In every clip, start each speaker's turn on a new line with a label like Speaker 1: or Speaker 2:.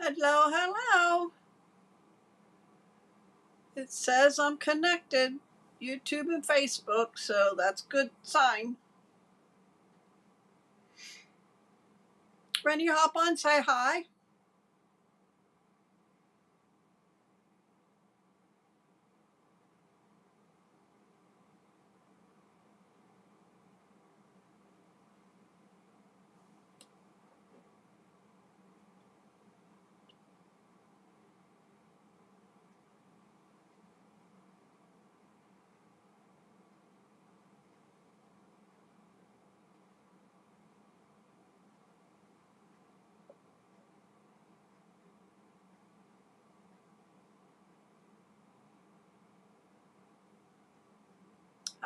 Speaker 1: Hello, hello. It says I'm connected, YouTube and Facebook, so that's a good sign. When you hop on, say hi.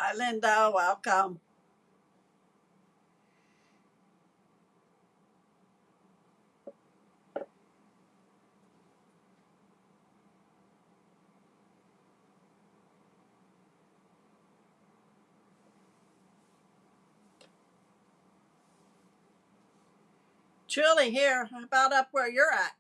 Speaker 1: Hi, Linda. Welcome. Chilly here, about up where you're at.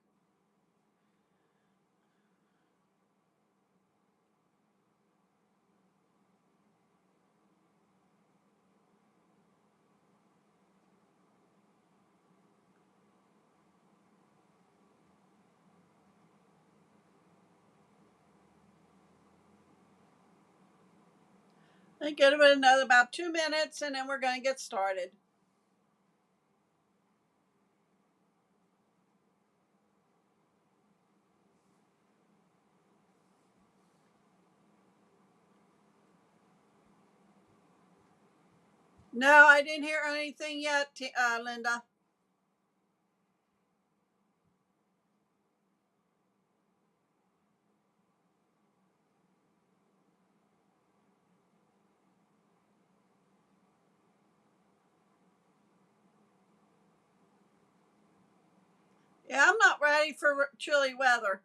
Speaker 1: I give it another about 2 minutes and then we're going to get started. No, I didn't hear anything yet, Linda. Yeah, I'm not ready for chilly weather.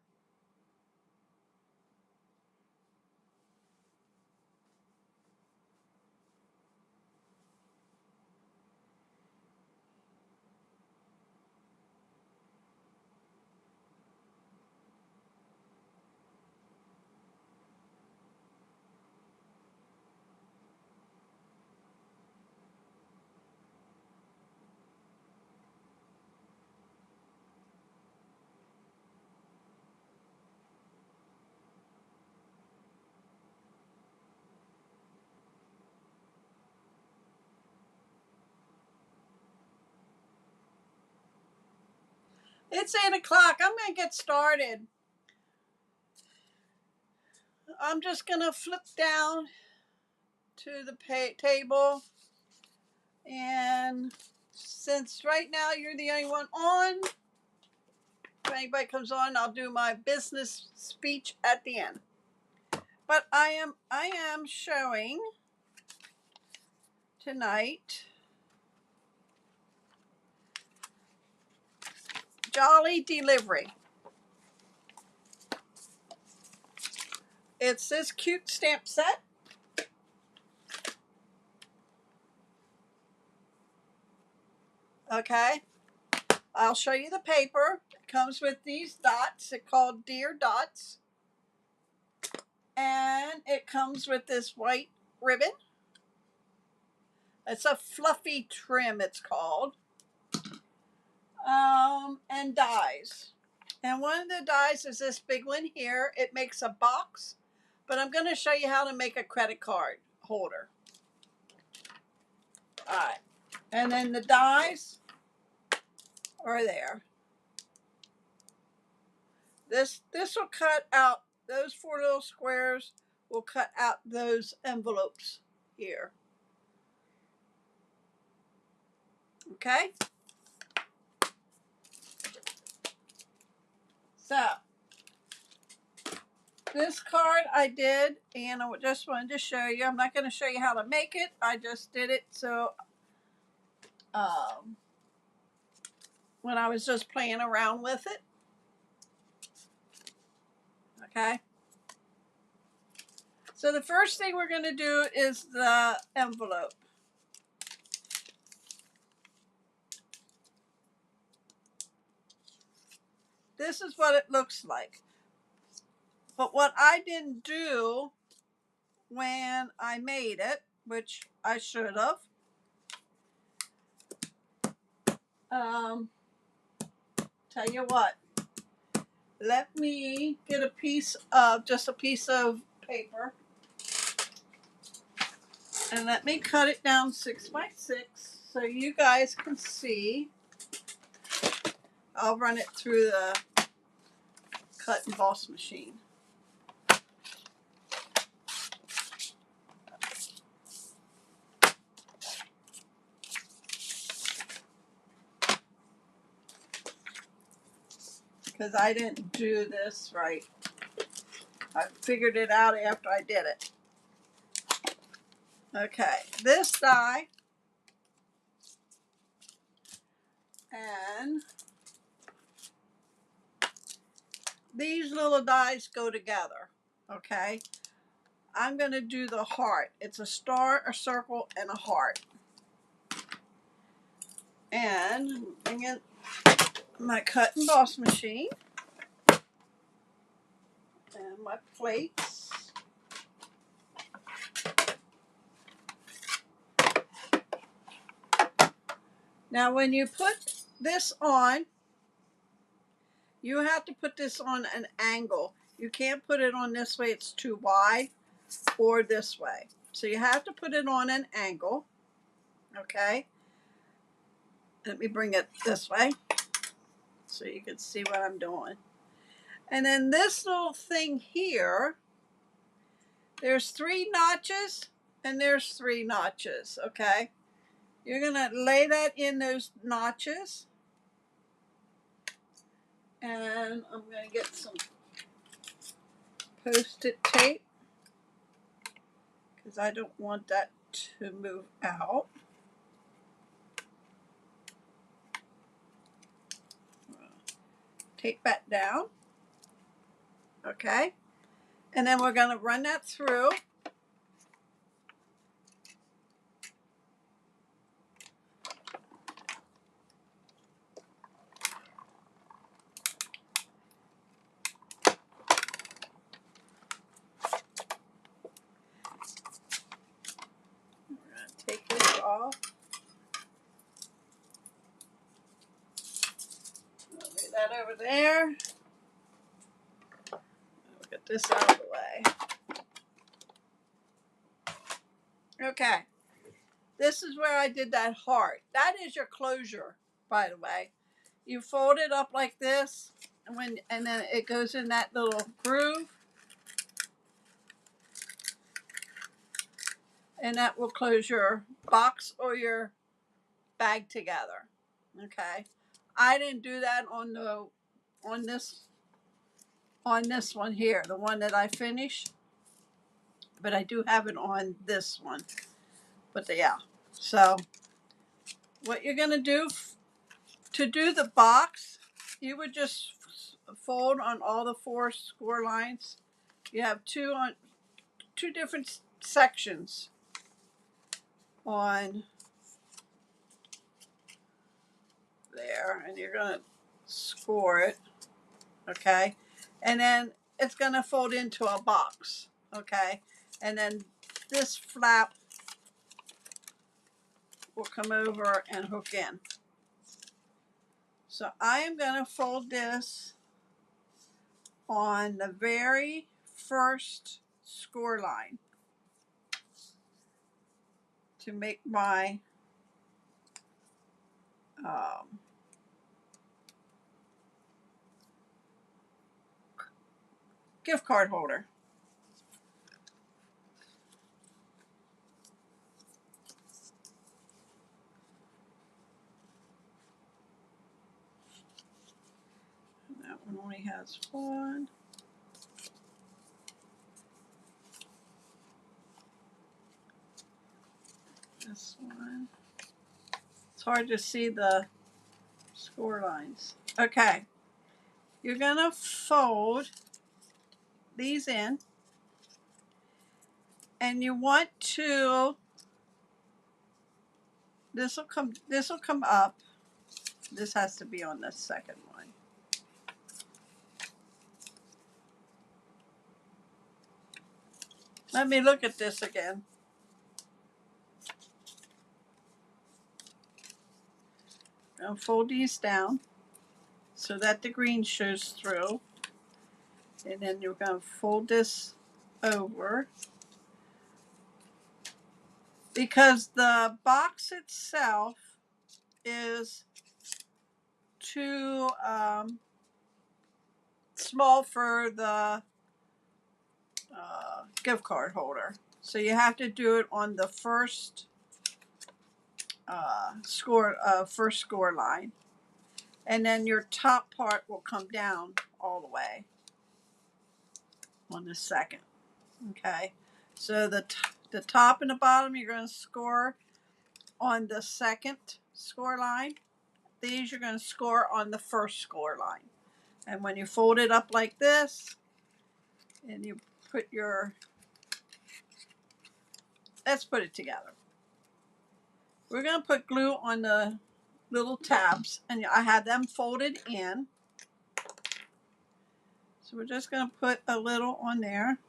Speaker 1: It's 8 o'clock. I'm going to get started. I'm just going to flip down to the table, and since right now you're the only one on, if anybody comes on, I'll do my business speech at the end. But I am showing tonight Jolly Delivery. It's this cute stamp set. Okay, I'll show you the paper. It comes with these dots. It's called Dear Dots. And it comes with this white ribbon. It's a fluffy trim, it's called. And dies. And one of the dies is this big one here. It makes a box, but I'm going to show you how to make a credit card holder. All right. And then the dies are there. This will cut out those 4 little squares, will cut out those envelopes here. Okay? So, this card I did, and I just wanted to show you. I'm not going to show you how to make it. I just did it so when I was just playing around with it. Okay. So the first thing we're going to do is the envelope. this is what it looks like. But what I didn't do when I made it, which I should have, tell you what, let me get just a piece of paper, and let me cut it down 6 by 6 so you guys can see. I'll run it through the cut and emboss machine. Because I didn't do this right. I figured it out after I did it. Okay, this die and these little dies go together. Okay, I'm going to do the heart. It's a star, a circle, and a heart. And bring in my cut and emboss machine and my plates. Now when you put this on, you have to put this on an angle. You can't put it on this way, it's too wide, or this way. So you have to put it on an angle, okay? Let me bring it this way so you can see what I'm doing. And then this little thing here, there's 3 notches and there's 3 notches, okay? You're gonna lay that in those notches. And I'm gonna get some Post-it tape because I don't want that to move out. Tape that down, okay? And then we're gonna run that through. Take this off. I'll lay that over there. We'll get this out of the way. Okay. This is where I did that heart. That is your closure, by the way. You fold it up like this, and then it goes in that little groove. And that will close your box or your bag together. Okay. I didn't do that on this one here, the one that I finished, but I do have it on this one. But yeah, so what you're gonna do to do the box, you would just fold on all the 4 score lines. You have two different sections on there, and you're gonna score it, okay? And then it's gonna fold into a box, okay? And then this flap will come over and hook in. So I am gonna fold this on the very first score line to make my gift card holder. And that one only has 1. This one. It's hard to see the score lines. Okay. You're gonna fold these in, and you want to, this will come up. This has to be on the second one. Let me look at this again. I'll fold these down so that the green shows through. And then you're going to fold this over. Because the box itself is too small for the gift card holder. So you have to do it on the first first score line. And then your top part will come down all the way on the second. Okay, so the top and the bottom you're going to score on the second score line. These you're going to score on the first score line. And when you fold it up like this, and you put your, let's put it together. We're going to put glue on the little tabs, and I have them folded in. So we're just going to put a little on there.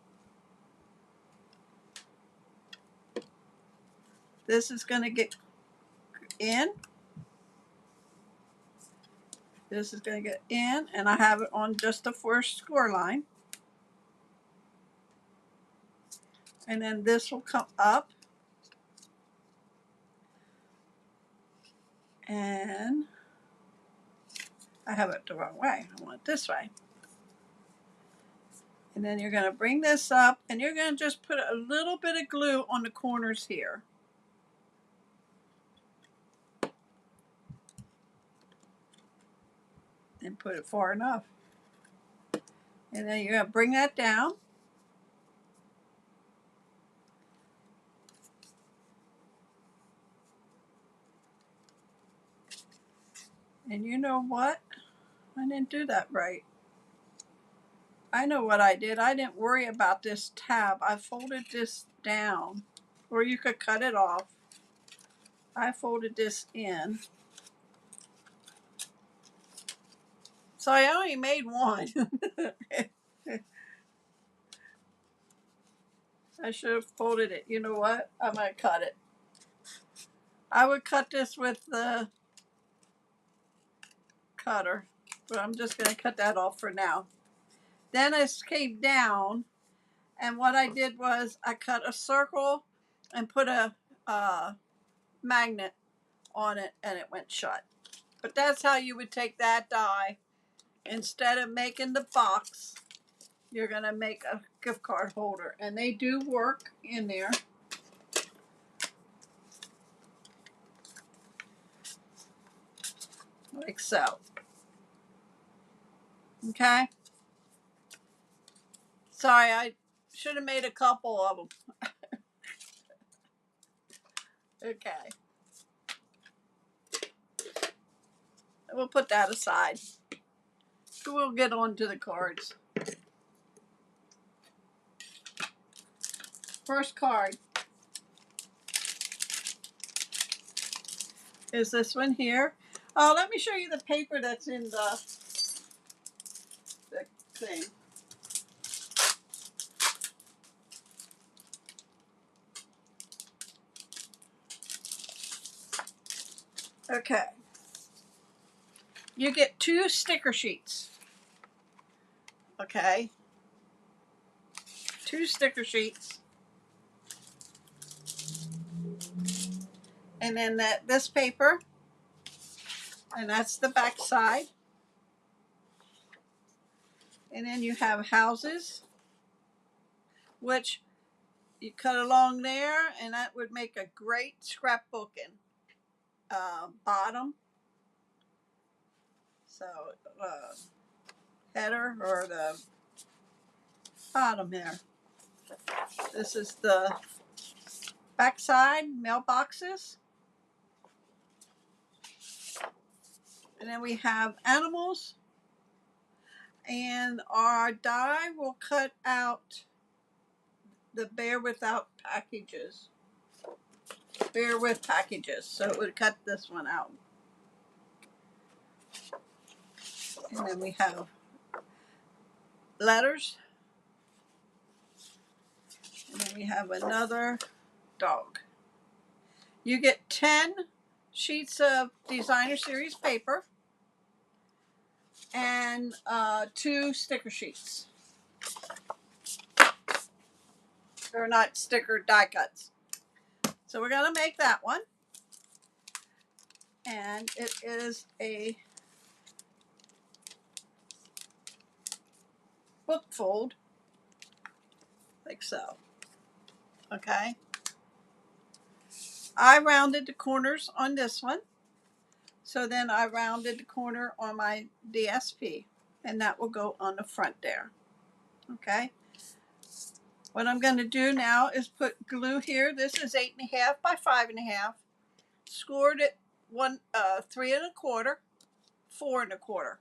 Speaker 1: This is going to get in. This is going to get in, and I have it on just the first score line. And then this will come up. And I have it the wrong way. I want it this way. And then you're going to bring this up, and you're going to just put a little bit of glue on the corners here. And put it far enough. And then you're going to bring that down. And you know what? I didn't do that right. I know what I did. I didn't worry about this tab. I folded this down. Or you could cut it off. I folded this in. So I only made one. I should have folded it. You know what? I'm going to cut it. I would cut this with the cutter, but I'm just going to cut that off for now. Then I came down, and what I did was I cut a circle and put a magnet on it, and it went shut. But that's how you would take that die. Instead of making the box, you're going to make a gift card holder, and they do work in there. Like so. Okay? Sorry, I should have made a couple of them. Okay. We'll put that aside. We'll get on to the cards. First card is this one here. Oh, let me show you the paper that's in the thing. Okay. You get 2 sticker sheets. Okay. 2 sticker sheets. And then this paper. And that's the back side. And then you have houses, which you cut along there, and that would make a great scrapbooking bottom. So header or the bottom there. This is the back side, mailboxes. And then we have animals. And our die will cut out the bear without packages. Bear with packages. So it would cut this one out. And then we have letters. And then we have another dog. You get 10 sheets of designer series paper and 2 sticker sheets. They're not sticker die cuts. So we're going to make that one. And it is a book fold, like so. Okay. I rounded the corners on this one. So then I rounded the corner on my DSP. And that will go on the front there. Okay. What I'm going to do now is put glue here. This is 8.5 by 5.5. Scored it 3 1/4, 4 1/4.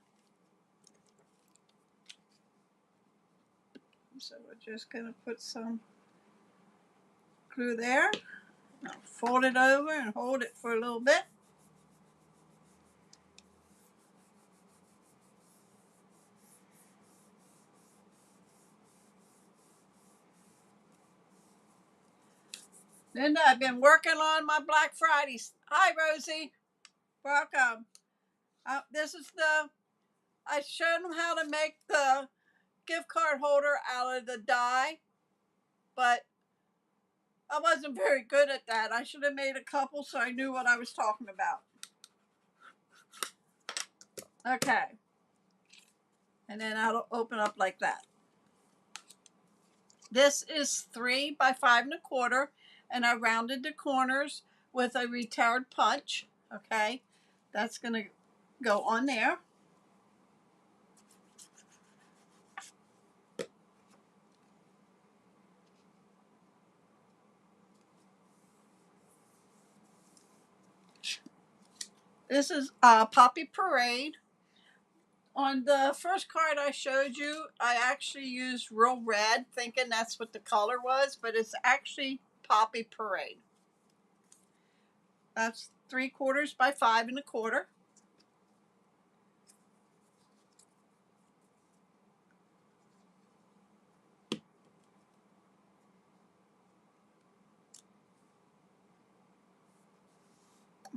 Speaker 1: So we're just going to put some glue there. Now fold it over and hold it for a little bit. Linda, I've been working on my Black Fridays. Hi, Rosie. Welcome. This is I showed them how to make the gift card holder out of the die, but I wasn't very good at that. I should have made a couple so I knew what I was talking about. Okay. And then I'll open up like that. This is 3 by 5 1/4, and I rounded the corners with a retired punch. Okay, that's going to go on there. This is Poppy Parade. On the first card I showed you, I actually used real red, thinking that's what the color was, but it's actually Poppy Parade. That's 3/4 by 5 1/4.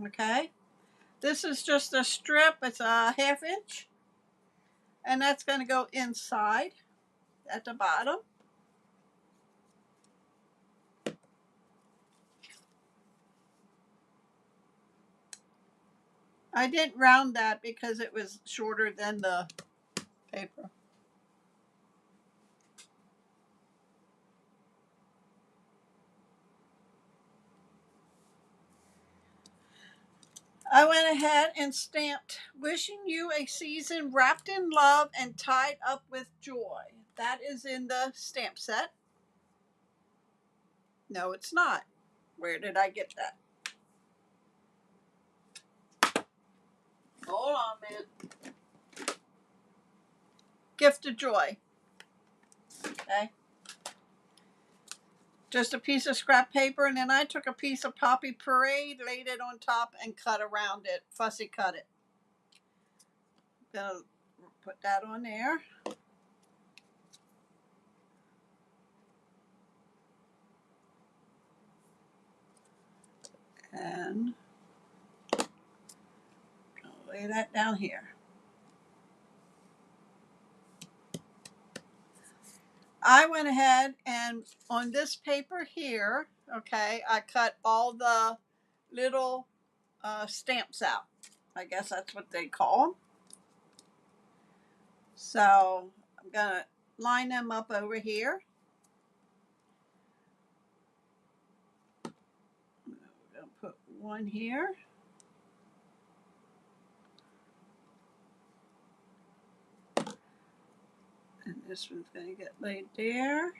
Speaker 1: Okay, this is just a strip. It's a 1/2 inch, and that's going to go inside at the bottom. I didn't round that because it was shorter than the paper. I went ahead and stamped "Wishing you a season wrapped in love and tied up with joy." That is in the stamp set. No, it's not. Where did I get that? Hold on, man. Gift of Joy. Okay. Just a piece of scrap paper, and then I took a piece of Poppy Parade, laid it on top, and cut around it. Fussy cut it. Gonna put that on there. And I'll lay that down here. I went ahead and on this paper here, okay, I cut all the little stamps out. I guess that's what they call them. So I'm going to line them up over here. I'm going to put one here. And this one's going to get laid there.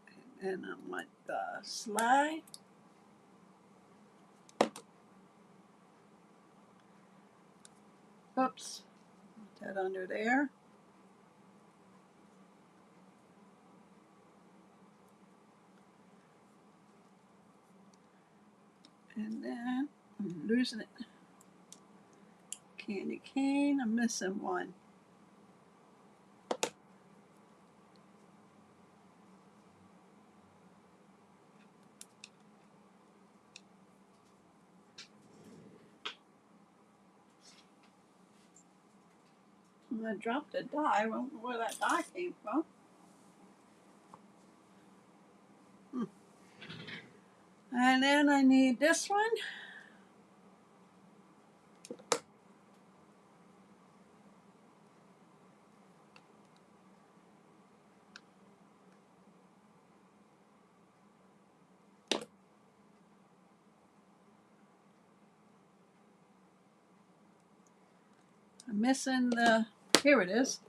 Speaker 1: And then I want the slide. Oops. Put that under there. And then I'm losing it. Candy cane. I'm missing one. I dropped a die. I don't know where that die came from. And then I need this one. I'm missing the, here it is.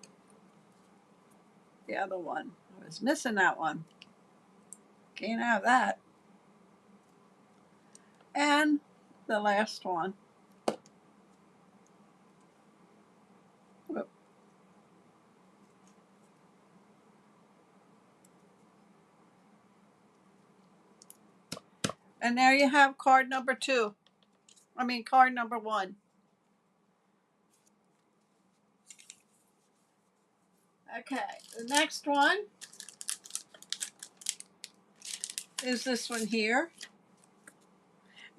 Speaker 1: The other one. I was missing that one. Can't have that. And the last one. Whoop. And there you have card number 2. I mean card number 1. Okay, the next one is this one here.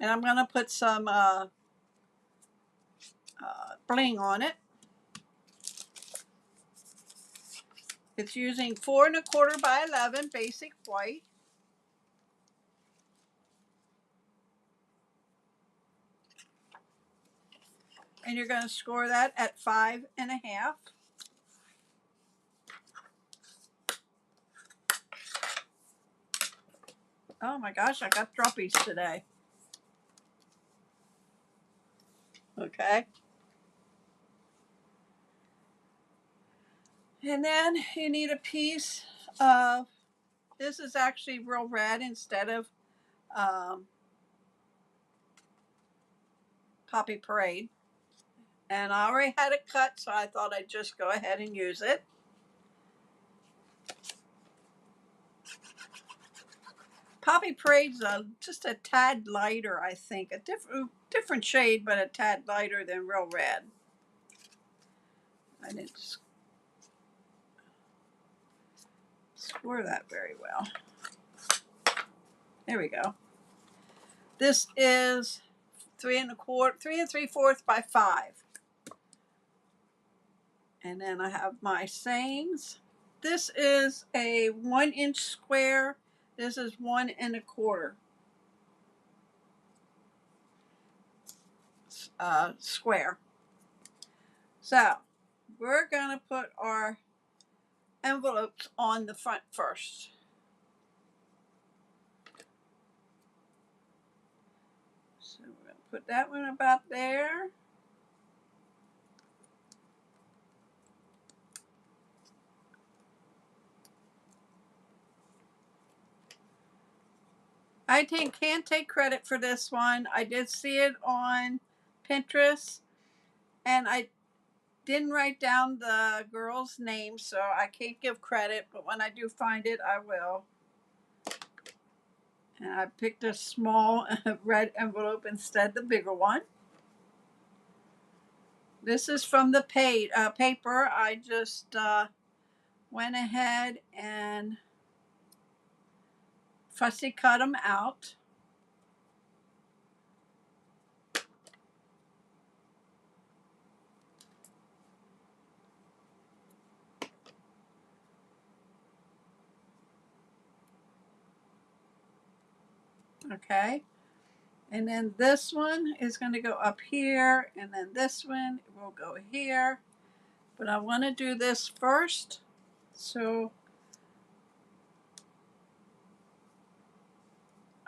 Speaker 1: And I'm going to put some bling on it. It's using 4 1/4 by 11 basic white. And you're going to score that at 5 1/2. Oh my gosh, I got droppies today. Okay. And then you need a piece of, this is actually real red instead of Poppy Parade. And I already had it cut, so I thought I'd just go ahead and use it. Poppy Parade's just a tad lighter, I think. A different shade, but a tad lighter than real red. I didn't score that very well. There we go. This is 3 3/4 by 5. And then I have my sayings. This is a 1-inch square. This is 1 1/4 square. So we're going to put our envelopes on the front first. So we're going to put that one about there. I can't take credit for this one. I did see it on Pinterest, and I didn't write down the girl's name, so I can't give credit, but when I do find it, I will. And I picked a small red envelope instead of the bigger one. This is from the paper. I just went ahead and fussy cut them out. Okay. And then this one is going to go up here, and then this one will go here. But I want to do this first, so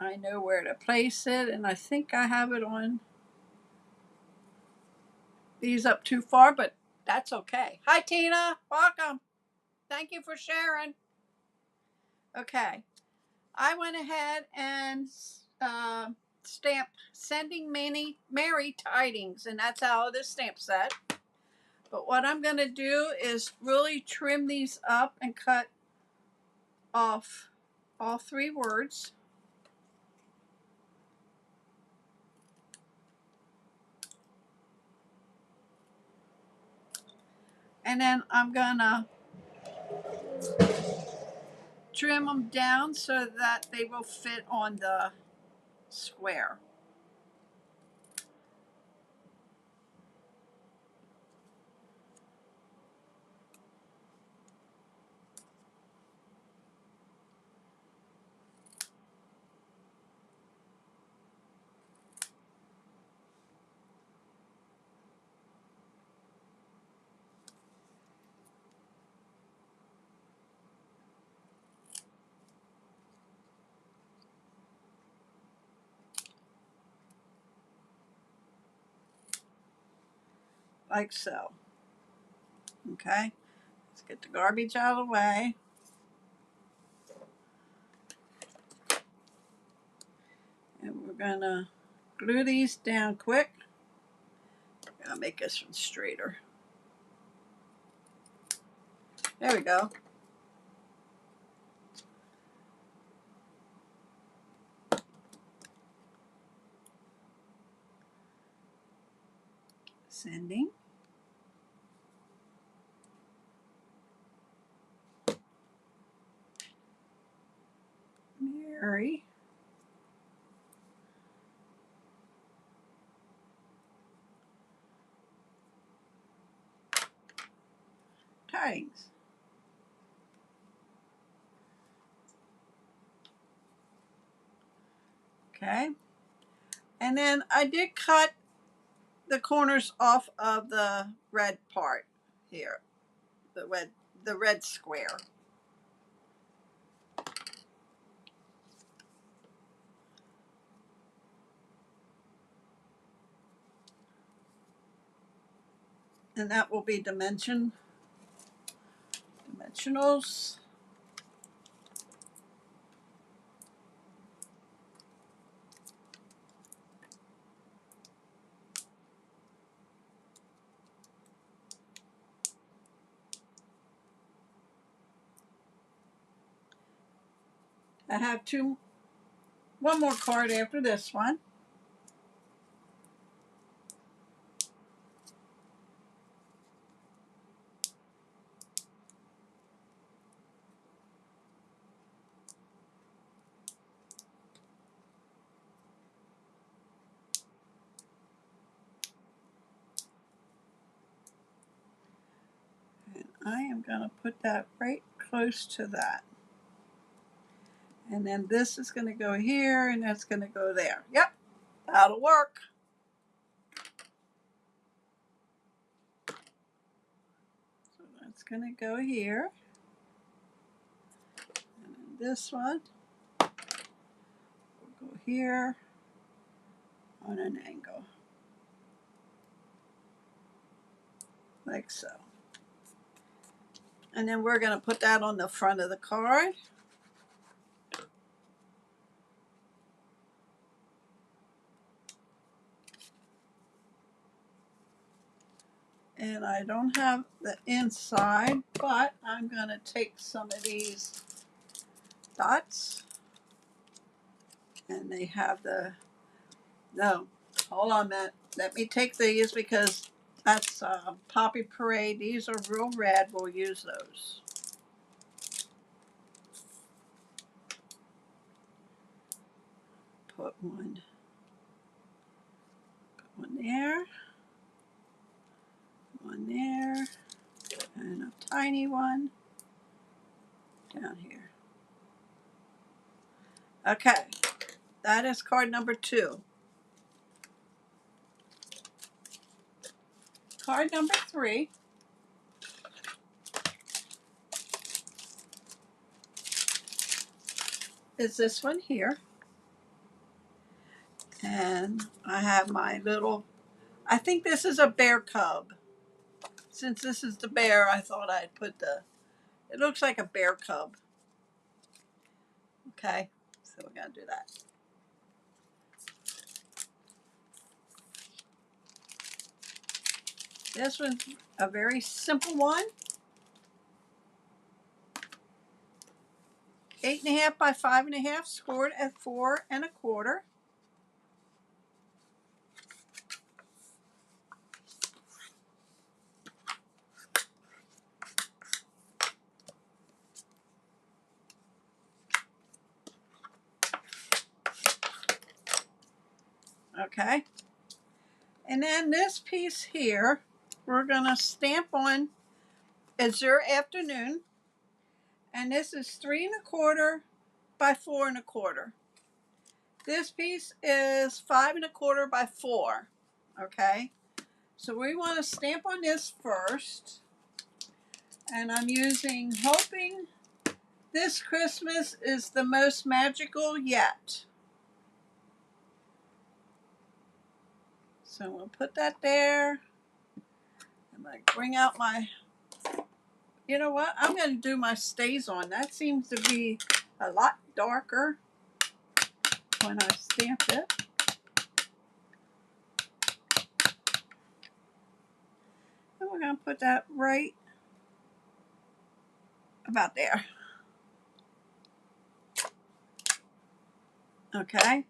Speaker 1: I know where to place it, and I think I have it on these up too far, but that's okay. Hi, Tina. Welcome. Thank you for sharing. Okay. I went ahead and stamp Sending Merry Tidings, and that's out of this stamp set. But what I'm going to do is really trim these up and cut off all 3 words. And then I'm going to trim them down so that they will fit on the square. like so. Okay, let's get the garbage out of the way. And we're gonna glue these down quick. I'm gonna make this one straighter. There we go. Sending. Mary. Tidings. Okay. And then I did cut the corners off of the red part here. The red square. And that will be dimensionals. I have one more card after this one. And I am going to put that right close to that. And then this is going to go here and that's going to go there. Yep, that'll work. So that's going to go here. And then this one will go here on an angle. Like so. And then we're going to put that on the front of the card. And I don't have the inside, but I'm going to take some of these dots. And they have no, hold on a minute. Let me take these because that's Poppy Parade. These are real red. We'll use those. Put one there, one there, and a tiny one down here. Okay, that is card number 2. Card number 3 is this one here. And I have my little, I think this is a bear cub. Since this is the bear, I thought I'd put it looks like a bear cub. Okay, so we're going to do that. This one's a very simple one. 8.5 by 5.5, scored at 4 1/4. Okay. And then this piece here, we're going to stamp on Azure Afternoon. And this is 3 1/4 by 4 1/4. This piece is 5 1/4 by 4. Okay. So we want to stamp on this first. And I'm using Hoping This Christmas is the Most Magical Yet. So we'll put that there. I'm going to bring out my, you know what? I'm going to do my stays on. That seems to be a lot darker when I stamp it. And we're going to put that right about there. Okay.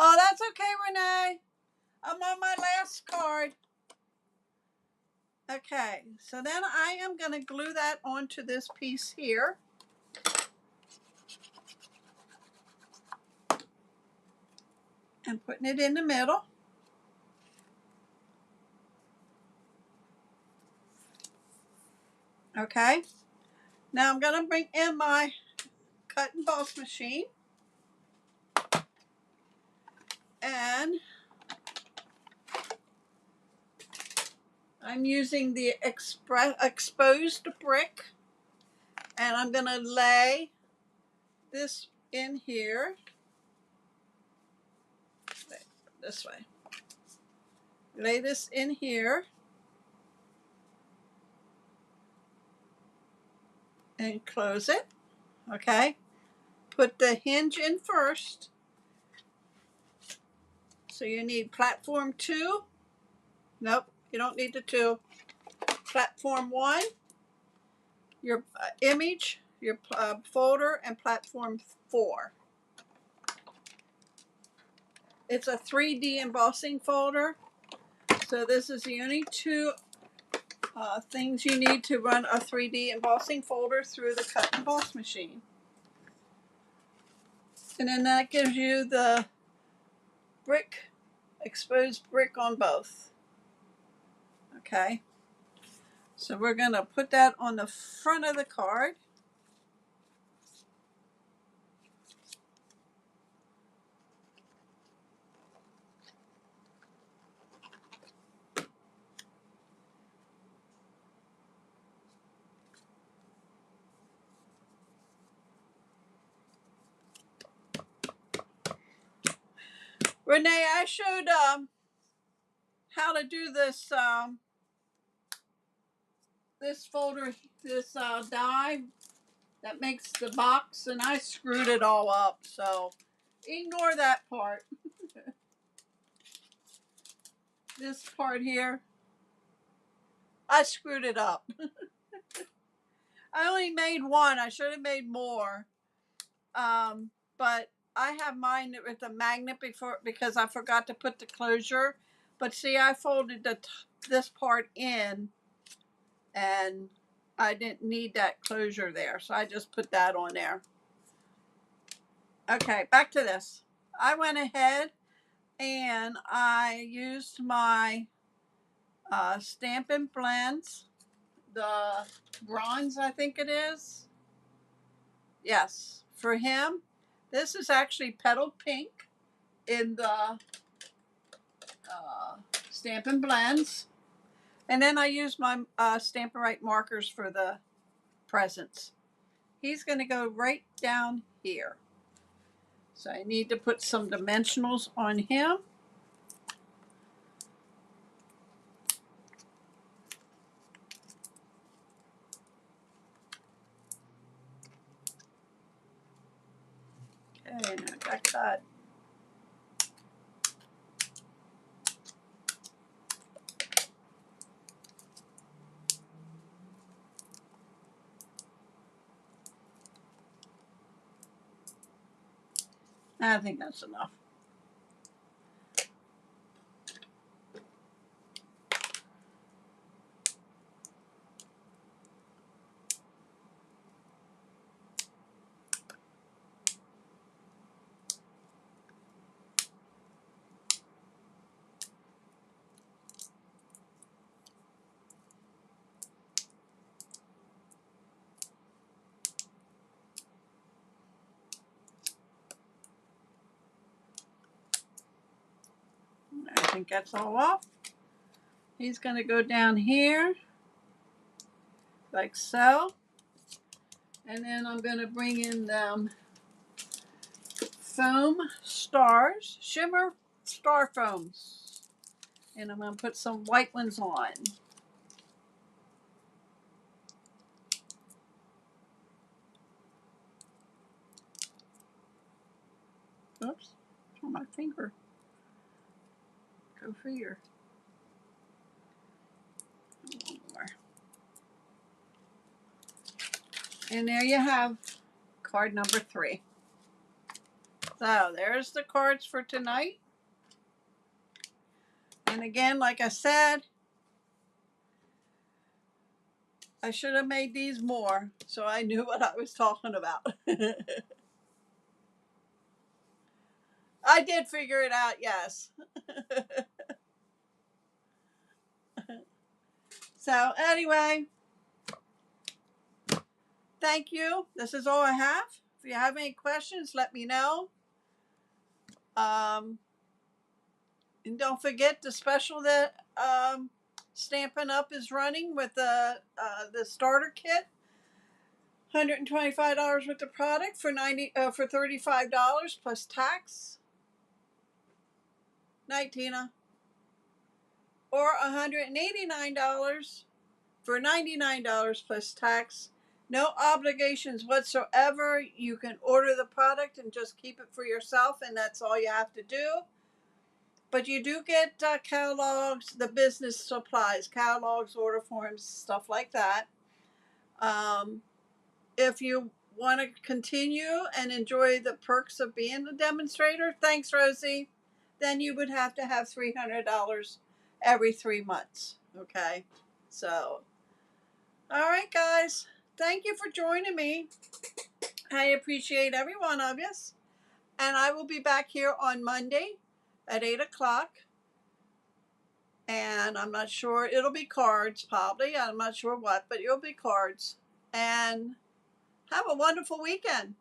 Speaker 1: Oh, that's okay, Renee. I'm on my last card. Okay, so then I am going to glue that onto this piece here. And putting it in the middle. Okay. Now I'm going to bring in my cut and emboss machine. And I'm using the exposed brick. And I'm going to lay this in here. This way. Lay this in here. And close it. Okay. Put the hinge in first. So you need platform 2. Nope, you don't need the 2. Platform 1, your image, your folder, and platform 4. It's a 3D embossing folder. So this is the only 2 things you need to run a 3D embossing folder through the cut and emboss machine. And then that gives you the brick, exposed brick on both. Okay. So we're going to put that on the front of the card. Renee, I showed how to do this this folder, this die that makes the box, and I screwed it all up, so ignore that part. This part here, I screwed it up. I only made one. I should have made more, but I have mine with a magnet before because I forgot to put the closure. But see, I folded this part in, and I didn't need that closure there, so I just put that on there. Okay, back to this. I went ahead and I used my Stampin' Blends, the bronze, I think it is. Yes, for him. This is actually petaled pink in the Stampin' Blends. And then I used my Stampin' Right markers for the presents. He's going to go right down here. So I need to put some dimensionals on him. Okay, now I got that. I think that's enough. I think that's all off. He's going to go down here like so. And then I'm going to bring in them foam stars, shimmer star foams. And I'm going to put some white ones on. Oops, on my finger. Go figure. One more. And there you have card number 3. So there's the cards for tonight. And again, like I said, I should have made these more so I knew what I was talking about. I did figure it out, yes. So anyway, thank you. This is all I have. If you have any questions, let me know. And don't forget the special that Stampin' Up is running with the starter kit. $125 worth of product for $35 plus tax. Night, Tina. Or $189 for $99 plus tax. No obligations whatsoever. You can order the product and just keep it for yourself, and that's all you have to do. But you do get catalogs, the business supplies, catalogs, order forms, stuff like that. If you want to continue and enjoy the perks of being a demonstrator, thanks, Rosie, then you would have to have $300 every 3 months. Okay, so all right, guys, thank you for joining me. I appreciate every one of you, and I will be back here on Monday at 8 o'clock. And I'm not sure, it'll be cards probably. I'm not sure what, but it'll be cards. And have a wonderful weekend.